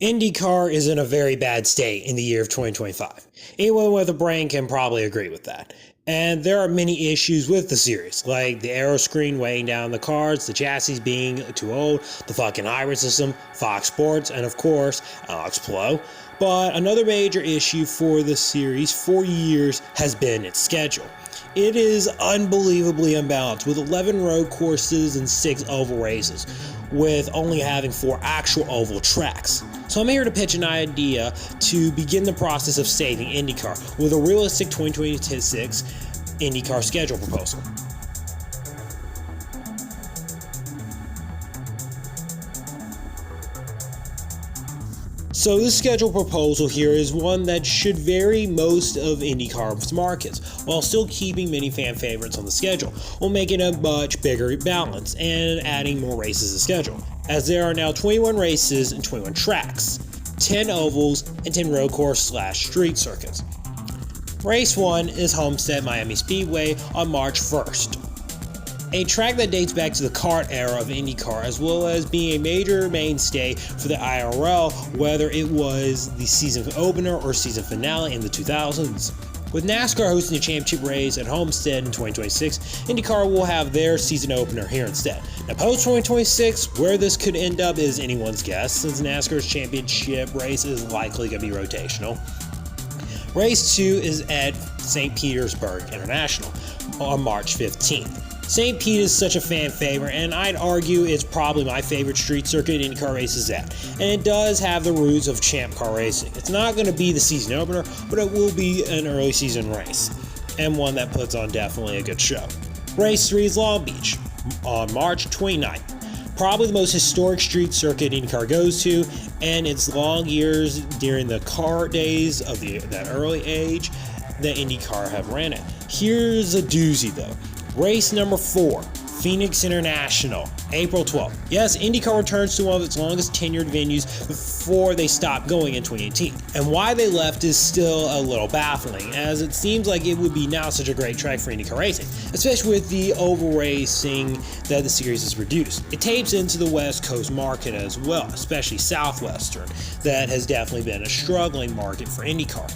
IndyCar is in a very bad state in the year of 2025. Anyone with a brain can probably agree with that. And there are many issues with the series, like the aero screen weighing down the cars, the chassis being too old, the fucking hybrid system, Fox Sports, and of course, Alex Palou. But another major issue for the series for years has been its schedule. It is unbelievably unbalanced with 11 road courses and 6 oval races, with only having 4 actual oval tracks. So I'm here to pitch an idea to begin the process of saving IndyCar with a realistic 2026 IndyCar schedule proposal. So this schedule proposal here is one that should vary most of IndyCar's markets, while still keeping many fan favorites on the schedule, while making a much bigger balance and adding more races to the schedule, as there are now 21 races and 21 tracks, 10 ovals, and 10 road course/street circuits. Race 1 is Homestead Miami Speedway on March 1st. A track that dates back to the kart era of IndyCar, as well as being a major mainstay for the IRL, whether it was the season opener or season finale in the 2000s. With NASCAR hosting the championship race at Homestead in 2026, IndyCar will have their season opener here instead. Now, post-2026, where this could end up is anyone's guess, since NASCAR's championship race is likely going to be rotational. Race 2 is at St. Petersburg International on March 15th. St. Pete is such a fan favorite, and I'd argue it's probably my favorite street circuit IndyCar races at, and it does have the roots of Champ Car racing. It's not going to be the season opener, but it will be an early season race, and one that puts on definitely a good show. Race 3 is Long Beach on March 29th. Probably the most historic street circuit IndyCar goes to, and its long years during the car days of that early age that IndyCar have ran it. Here's a doozy though. Race number 4, Phoenix International, April 12th. Yes, IndyCar returns to one of its longest tenured venues before they stopped going in 2018. And why they left is still a little baffling, as it seems like it would be now such a great track for IndyCar racing, especially with the oval racing that the series has produced. It tapes into the West Coast market as well, especially Southwestern, that has definitely been a struggling market for IndyCar.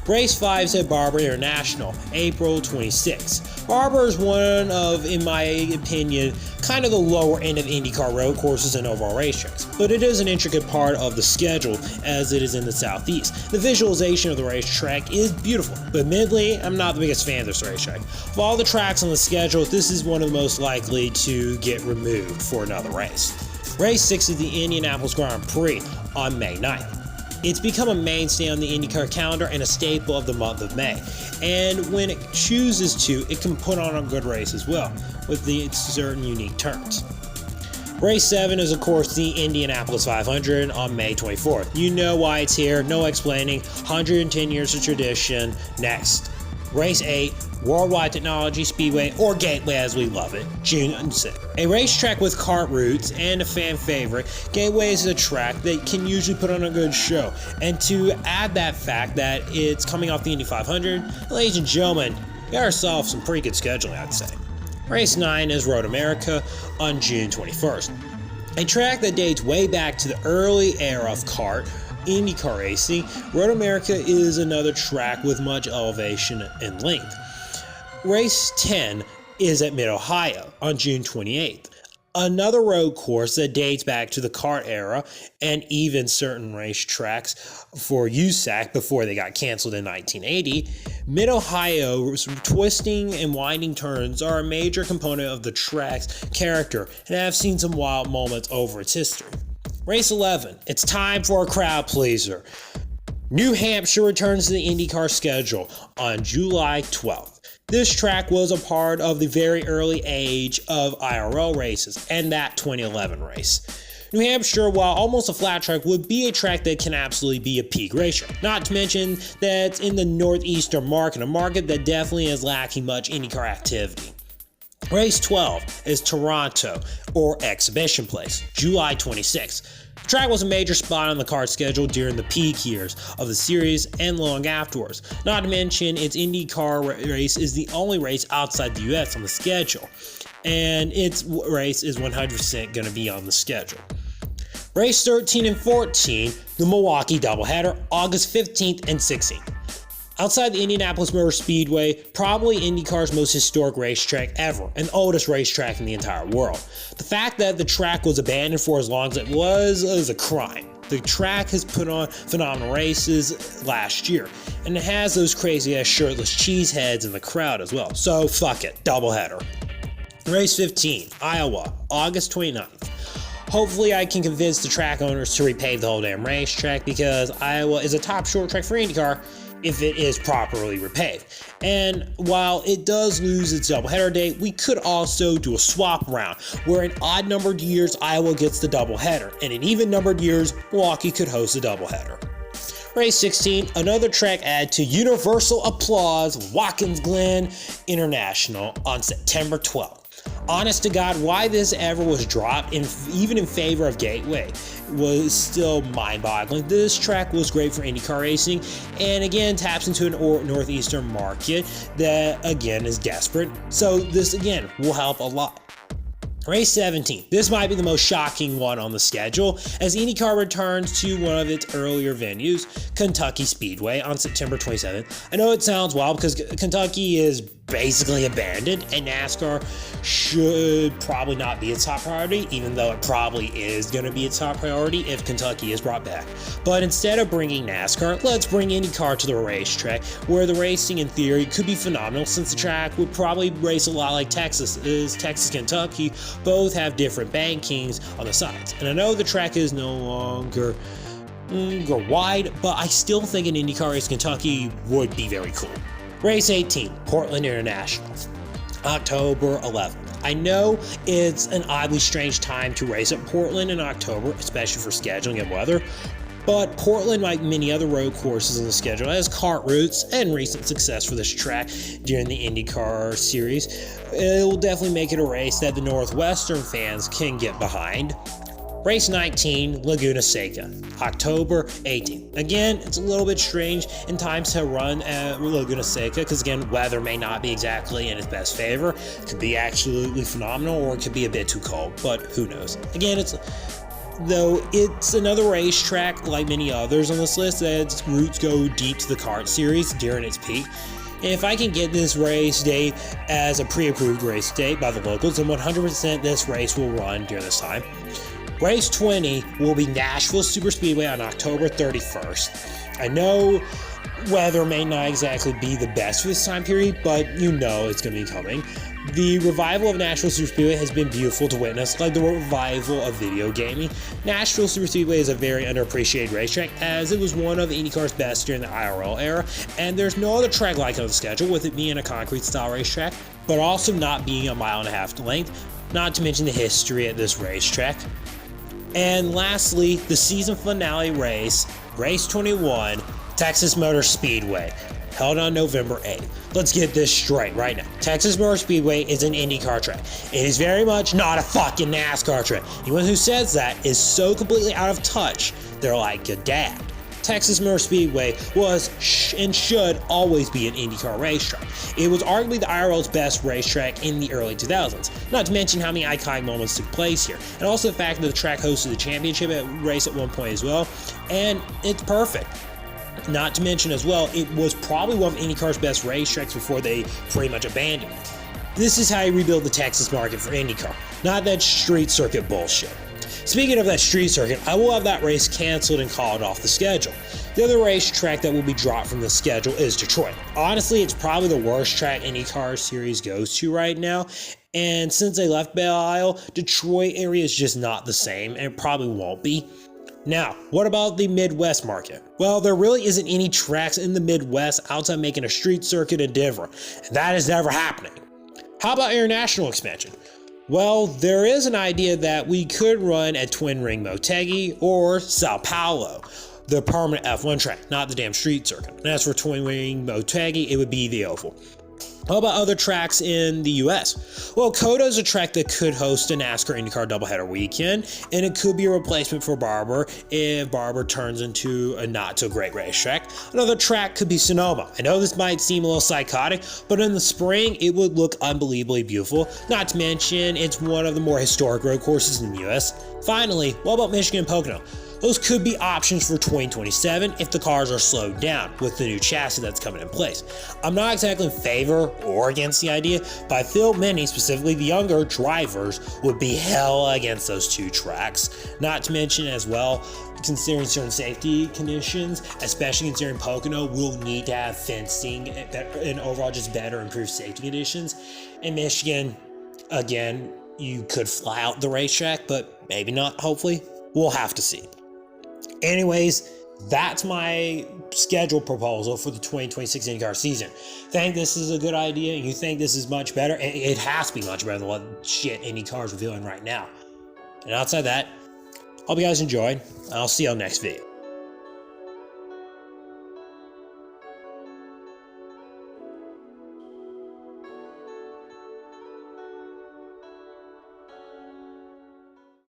Race 5 is at Barber International, April 26. Barber is one of, in my opinion, kind of the lower end of IndyCar road courses and overall racetracks, but it is an intricate part of the schedule as it is in the southeast. The visualization of the racetrack is beautiful, but admittedly, I'm not the biggest fan of this racetrack. Of all the tracks on the schedule, this is one of the most likely to get removed for another race. Race 6 is the Indianapolis Grand Prix on May 9th. It's become a mainstay on the IndyCar calendar and a staple of the month of May. And when it chooses to, it can put on a good race as well, with certain unique turns. Race 7 is, of course, the Indianapolis 500 on May 24th. You know why it's here, no explaining. 110 years of tradition. Next. Race 8, Worldwide Technology Speedway, or Gateway as we love it, June 6th. A racetrack with kart roots and a fan favorite, Gateway is a track that can usually put on a good show. And to add that fact that it's coming off the Indy 500, ladies and gentlemen, we got ourselves some pretty good scheduling, I'd say. Race 9 is Road America on June 21st. A track that dates way back to the early era of kart IndyCar racing. Road America is another track with much elevation and length. Race 10 is at Mid-Ohio on June 28th. Another road course that dates back to the kart era and even certain racetracks for USAC before they got canceled in 1980. Mid-Ohio's twisting and winding turns are a major component of the track's character and have seen some wild moments over its history. Race 11, it's time for a crowd pleaser. New Hampshire returns to the IndyCar schedule on July 12th. This track was a part of the very early age of IRL races and that 2011 race. New Hampshire, while almost a flat track, would be a track that can absolutely be a peak racetrack. Not to mention that it's in the northeastern market, a market that definitely is lacking much IndyCar activity. Race 12 is Toronto, or Exhibition Place, July 26th. The track was a major spot on the kart schedule during the peak years of the series and long afterwards. Not to mention, its IndyCar race is the only race outside the US on the schedule, and its race is 100% going to be on the schedule. Race 13 and 14, the Milwaukee doubleheader, August 15th and 16th. Outside the Indianapolis Motor Speedway, probably IndyCar's most historic racetrack ever, and the oldest racetrack in the entire world. The fact that the track was abandoned for as long as it was is a crime. The track has put on phenomenal races last year, and it has those crazy-ass shirtless cheeseheads in the crowd as well. So fuck it, doubleheader. Race 15, Iowa, August 29th. Hopefully I can convince the track owners to repave the whole damn racetrack, because Iowa is a top short track for IndyCar if it is properly repaved. And while it does lose its doubleheader date, we could also do a swap round, where in odd numbered years Iowa gets the doubleheader, and in even numbered years Milwaukee could host a doubleheader. Race 16, another track add to universal applause, Watkins Glen International on September 12th. Honest to God, why this ever was dropped, even in favor of Gateway, was still mind-boggling. This track was great for IndyCar racing, and again taps into an northeastern market that again is desperate. So this again will help a lot. Race 17. This might be the most shocking one on the schedule, as IndyCar returns to one of its earlier venues, Kentucky Speedway, on September 27th. I know it sounds wild because Kentucky is basically abandoned, and NASCAR should probably not be its top priority, even though it probably is going to be its top priority if Kentucky is brought back. But instead of bringing NASCAR, let's bring IndyCar to the racetrack, where the racing in theory could be phenomenal, since the track would probably race a lot like Texas is. Texas, Kentucky both have different bankings on the sides. And I know the track is no longer wide, but I still think an IndyCar race in Kentucky would be very cool. Race 18, Portland International, October 11th. I know it's an oddly strange time to race at Portland in October, especially for scheduling and weather, but Portland, like many other road courses in the schedule, has kart routes and recent success for this track during the IndyCar series. It will definitely make it a race that the Northwestern fans can get behind. Race 19, Laguna Seca, October 18th. Again, it's a little bit strange in times to run at Laguna Seca, because again, weather may not be exactly in its best favor. It could be absolutely phenomenal, or it could be a bit too cold, but who knows. Again, it's another racetrack like many others on this list that its roots go deep to the kart series during its peak. And if I can get this race date as a pre-approved race date by the locals, then 100% this race will run during this time. Race 20 will be Nashville Superspeedway on October 31st. I know weather may not exactly be the best for this time period, but you know it's going to be coming. The revival of Nashville Superspeedway has been beautiful to witness, like the revival of video gaming. Nashville Superspeedway is a very underappreciated racetrack, as it was one of IndyCar's best during the IRL era, and there's no other track like it on the schedule, with it being a concrete-style racetrack, but also not being a mile and a half length, not to mention the history at this racetrack. And lastly, the season finale race, Race 21, Texas Motor Speedway, held on November 8th. Let's get this straight right now. Texas Motor Speedway is an IndyCar track. It is very much not a fucking NASCAR track. Anyone who says that is so completely out of touch, they're like your dad. Texas Motor Speedway was and should always be an IndyCar racetrack. It was arguably the IRL's best racetrack in the early 2000s, not to mention how many iconic moments took place here, and also the fact that the track hosted the championship race at one point as well, and it's perfect. Not to mention as well, it was probably one of IndyCar's best racetracks before they pretty much abandoned it. This is how you rebuild the Texas market for IndyCar, not that street circuit bullshit. Speaking of that street circuit, I will have that race canceled and called off the schedule. The other racetrack that will be dropped from the schedule is Detroit. Honestly, it's probably the worst track IndyCar series goes to right now, and since they left Belle Isle, Detroit area is just not the same, and it probably won't be. Now, what about the Midwest market? Well, there really isn't any tracks in the Midwest outside making a street circuit in Denver, and that is never happening. How about international expansion? Well, there is an idea that we could run at Twin Ring Motegi or Sao Paulo, the permanent F1 track, not the damn street circuit. And as for Twin Ring Motegi, it would be the oval. How about other tracks in the US? Well, COTA is a track that could host a NASCAR IndyCar doubleheader weekend, and it could be a replacement for Barber if Barber turns into a not-so-great racetrack. Another track could be Sonoma. I know this might seem a little psychotic, but in the spring, it would look unbelievably beautiful. Not to mention, it's one of the more historic road courses in the US. Finally, what about Michigan and Pocono? Those could be options for 2027 if the cars are slowed down with the new chassis that's coming in place. I'm not exactly in favor or against the idea, but I feel many, specifically the younger drivers, would be hell against those two tracks. Not to mention as well, considering certain safety conditions, especially considering Pocono will need to have fencing and overall just better improved safety conditions. In Michigan, again, you could fly out the racetrack, but maybe not, hopefully. We'll have to see. Anyways, that's my schedule proposal for the 2026 IndyCar season. Think this is a good idea and you think this is much better? It has to be much better than what shit IndyCar is revealing right now. And outside that, hope you guys enjoyed. I'll see you on the next video.